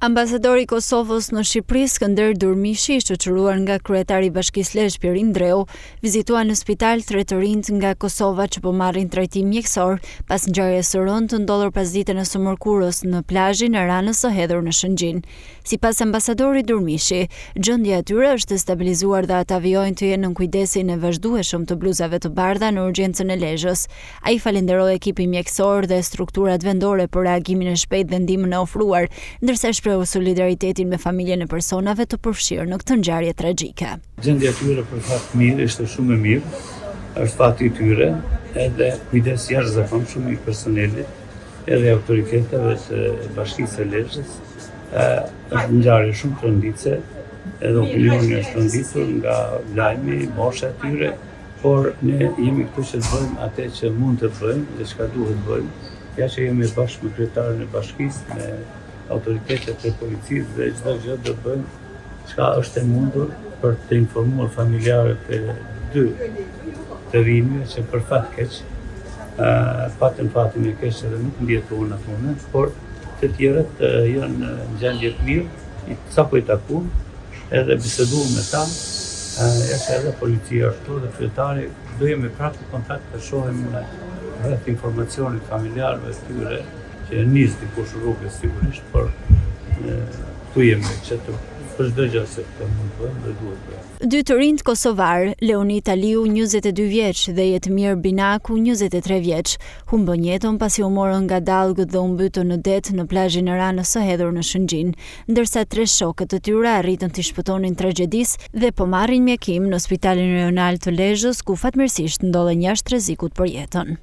Ambasadori i Kosovës në Shqipëri, Skënder Durmishi, i shoqëruar nga kryetari i Bashkisë Lezhë Pirin Dreu, vizitua në spital 3 të rinjt nga Kosova që po marrin trajtim mjekësor pas ngjarjes së rëndë të ndodhur pas ditën e Sumërkurës në plazhin e Ranës së Hedhur në Shëngjin. Sipas ambasadorit Durmishi, gjendja e tyre është stabilizuar dhe ata vijojnë të jenë në kujdesin e vazhdueshëm të bluzave të bardha në urgjencën e Lezhës. Ai falenderoi ekipin mjekësor dhe strukturat vendore për reagimin e shpejtë dhe ndihmën e ofruar, ndërsa shprehu solidaritetin me familjen e personave të përfshirë në këtë ngjarje tragjike. Gjendja e tyre për fat mirë ishte shumë e mirë, është fati i tyre, edhe kujdes jashtëzakonshëm i personelit edhe autoriteteve të Bashkisë së Lezhës. Është ngjarje shumë tronditse, edhe opinioni është tronditur nga lajmi, mosha e tyre, por ne jemi këtu që të bëjmë atë që mund të bëjmë dhe çka duhet bëjmë. Ja që jemi bashkë me kryetarin e bashkisë, me autoritetet e policisë dhe çdo gjë do bëjmë çka është e mundur për të informuar familjarët e 2 të rinjve që për fat keq patën fatin e keq edhe nuk ndjetuan atë, por të tjerët janë në gjendje të mirë, sapo i takuam edhe biseduam me ta, ja që edhe policia ashtu dhe kryetari do jemi prapë në kontakt të shohim rreth informacionit familjarëve të tyre që nis dikush rrugës sigurisht, por tu jemi që të për çdo gjë se të mund të bëjmë dhe duhet të bëjmë. 2 të rinjt kosovar, Leonid Aliu, 22 vjeç dhe Jetmir Binaku, 23 vjeç, humbën jetën pasi u morën nga dallgët dhe u mbytën në det në plazhin e Ranës së Hedhur në Shëngjin, ndërsa 3 shokët të tyre arritën të shpëtonin tragjedisë dhe po marrin mjekim në Spitalin Rajonal të Lezhës, ku fatmirësisht ndodhen jashtë rrezikut për jetën.